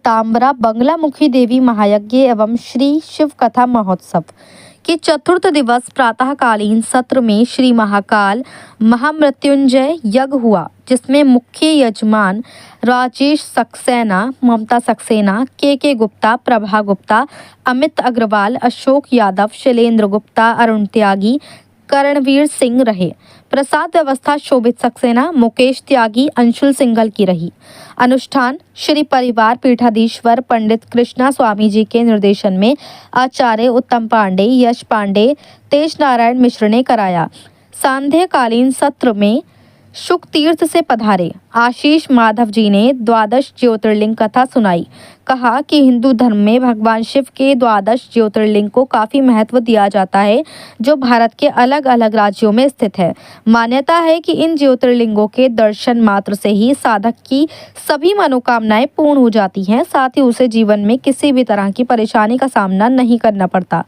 पीताम्बरा बंगलामुखी देवी महायज्ञ एवं श्री शिव कथा महोत्सव के चतुर्थ दिवस प्रातःकालीन सत्र में श्री महाकाल महामृत्युंजय यज्ञ हुआ, जिसमें मुख्य यजमान राजेश सक्सेना, ममता सक्सेना, के गुप्ता, प्रभा गुप्ता, अमित अग्रवाल, अशोक यादव, शैलेंद्र गुप्ता, अरुण त्यागी, करणवीर सिंह रहे। प्रसाद व्यवस्था शोभित सक्सेना, मुकेश त्यागी, अंशुल सिंघल की रही। अनुष्ठान श्री परिवार पीठाधीश्वर पंडित कृष्णा स्वामी जी के निर्देशन में आचार्य उत्तम पांडे, यश पांडे, तेज नारायण मिश्र ने कराया। सांध्यकालीन सत्र में शुक तीर्थ से पधारे आशीष माधव जी ने द्वादश ज्योतिर्लिंग कथा सुनाई। कहा कि हिंदू धर्म में भगवान शिव के द्वादश ज्योतिर्लिंग को काफी महत्व दिया जाता है, जो भारत के अलग अलग राज्यों में स्थित है। मान्यता है कि इन ज्योतिर्लिंगों के दर्शन मात्र से ही साधक की सभी मनोकामनाएं पूर्ण हो जाती हैं, साथ ही उसे जीवन में किसी भी तरह की परेशानी का सामना नहीं करना पड़ता।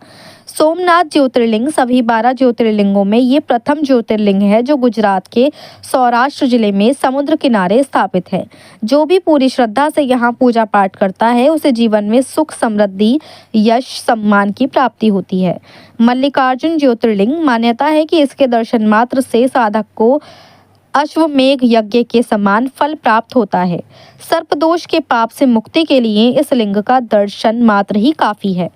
सोमनाथ ज्योतिर्लिंग सभी 12 ज्योतिर्लिंगों में ये प्रथम ज्योतिर्लिंग है, जो गुजरात के सौराष्ट्र जिले में समुद्र किनारे स्थापित है। जो भी पूरी श्रद्धा से यहाँ पूजा पाठ करता है, उसे जीवन में सुख, समृद्धि, यश, सम्मान की प्राप्ति होती है। मल्लिकार्जुन ज्योतिर्लिंग मान्यता है कि इसके दर्शन मात्र से साधक को अश्वमेघ यज्ञ के समान फल प्राप्त होता है। सर्पदोष के पाप से मुक्ति के लिए इस लिंग का दर्शन मात्र ही काफी है।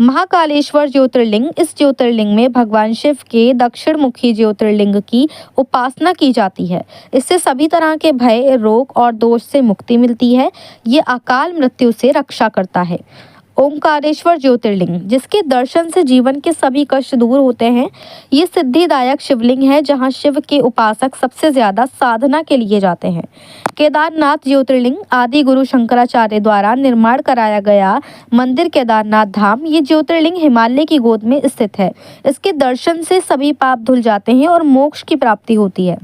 महाकालेश्वर ज्योतिर्लिंग इस ज्योतिर्लिंग में भगवान शिव के दक्षिण मुखी ज्योतिर्लिंग की उपासना की जाती है। इससे सभी तरह के भय, रोग और दोष से मुक्ति मिलती है। ये अकाल मृत्यु से रक्षा करता है। ओंकारेश्वर ज्योतिर्लिंग जिसके दर्शन से जीवन के सभी कष्ट दूर होते हैं। ये सिद्धिदायक शिवलिंग है, जहां शिव के उपासक सबसे ज्यादा साधना के लिए जाते हैं। केदारनाथ ज्योतिर्लिंग आदि गुरु शंकराचार्य द्वारा निर्माण कराया गया मंदिर केदारनाथ धाम, ये ज्योतिर्लिंग हिमालय की गोद में स्थित है। इसके दर्शन से सभी पाप धुल जाते हैं और मोक्ष की प्राप्ति होती है।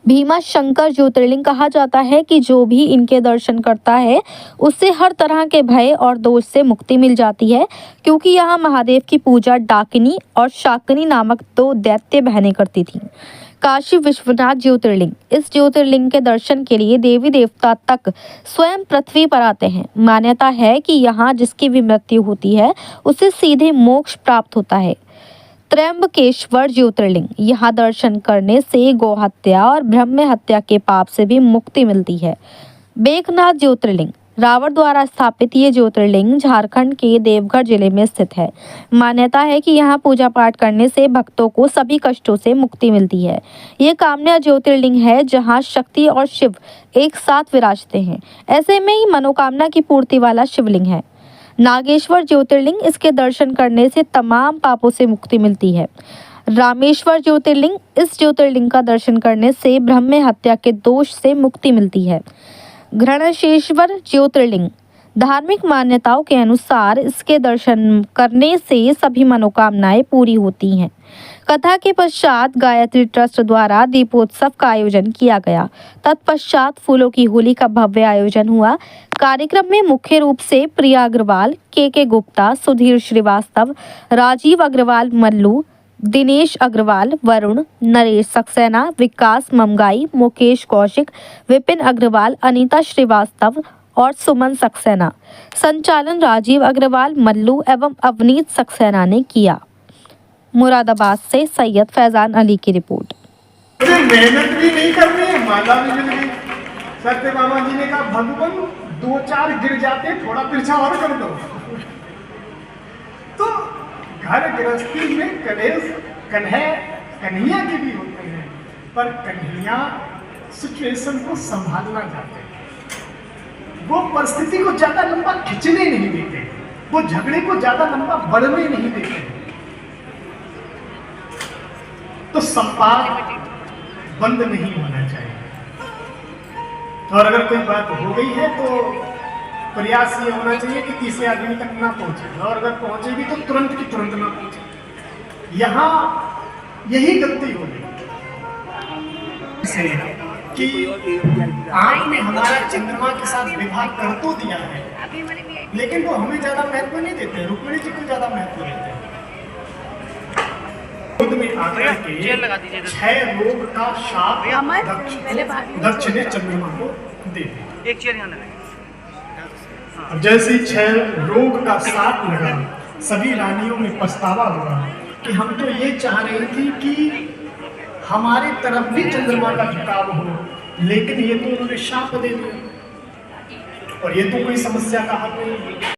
भीमा शंकर ज्योतिर्लिंग कहा जाता है कि जो भी इनके दर्शन करता है, उससे हर तरह के भय और दोष से मुक्ति मिल जाती है, क्योंकि यहाँ महादेव की पूजा डाकिनी और शाकिनी नामक 2 दैत्य बहनें करती थीं। काशी विश्वनाथ ज्योतिर्लिंग इस ज्योतिर्लिंग के दर्शन के लिए देवी देवता तक स्वयं पृथ्वी पर आते हैं। मान्यता है कि यहाँ जिसकी भी मृत्यु होती है, उसे सीधे मोक्ष प्राप्त होता है। त्र्यंबकेश्वर ज्योतिर्लिंग यहाँ दर्शन करने से गौहत्या और ब्रह्म हत्या के पाप से भी मुक्ति मिलती है। बेकनाथ ज्योतिर्लिंग रावण द्वारा स्थापित ये ज्योतिर्लिंग झारखंड के देवघर जिले में स्थित है। मान्यता है कि यहाँ पूजा पाठ करने से भक्तों को सभी कष्टों से मुक्ति मिलती है। ये कामना ज्योतिर्लिंग है, जहाँ शक्ति और शिव एक साथ विराजते हैं। ऐसे में ही मनोकामना की पूर्ति वाला शिवलिंग है। नागेश्वर ज्योतिर्लिंग इसके दर्शन करने से तमाम पापों से मुक्ति मिलती है। रामेश्वर ज्योतिर्लिंग इस ज्योतिर्लिंग का दर्शन करने से ब्रह्म हत्या के दोष से मुक्ति मिलती है। घृणेश्वर ज्योतिर्लिंग धार्मिक मान्यताओं के अनुसार इसके दर्शन करने से सभी मनोकामनाएं पूरी होती हैं। कथा के पश्चात गायत्री ट्रस्ट द्वारा दीपोत्सव का आयोजन किया गया। तत्पश्चात फूलों की होली का भव्य आयोजन हुआ। कार्यक्रम में मुख्य रूप से प्रिया अग्रवाल, के गुप्ता, सुधीर श्रीवास्तव, राजीव अग्रवाल मल्लू, दिनेश अग्रवाल, वरुण, नरेश सक्सेना, विकास ममगाई, मुकेश कौशिक, विपिन अग्रवाल, अनीता श्रीवास्तव और सुमन सक्सेना। संचालन राजीव अग्रवाल मल्लू एवं अवनीत सक्सेना ने किया। मुरादाबाद से सैयद फैजान अली की रिपोर्ट। मेहनत भी नहीं करनी है, माला भी मिल गई। सत्य बाबा जी ने कहा भगवान 2-4 गिर जाते, थोड़ा तिरछा और कर दो। तो घर गृहस्थी में कन्हैया के भी होते हैं, पर कन्हैया सिचुएशन को संभालना चाहते हैं। वो परिस्थिति को ज्यादा लंबा खिंचने नहीं देते, वो झगड़े को ज्यादा लंबा बढ़ने नहीं देते। तो संवाद बंद नहीं होना चाहिए, और अगर कोई बात हो गई है तो प्रयास ये होना चाहिए कि तीसरे आदमी तक ना पहुंचे, और अगर पहुंचे भी तो तुरंत की तुरंत ना पहुंचे। यहाँ यही गलती हो गई कि आपने हमारा चंद्रमा के साथ विवाह कर तो दिया है, लेकिन वो हमें ज्यादा महत्व नहीं देते, रुक्मिणी जी को ज्यादा महत्व देते हैं। में आकर के 6 रोग का शाप दक्ष ने चंद्रमा को दे दिया। एक चेयर यहाँ लगा। और जैसे क्षय रोग का साथ लगा, सभी रानियों में पछतावा हुआ कि हम तो ये चाह रही थी कि हमारी तरफ भी चंद्रमा का झुकाव हो, लेकिन ये तो उन्होंने शाप दे दिया और ये तो कोई समस्या का हल नहीं है।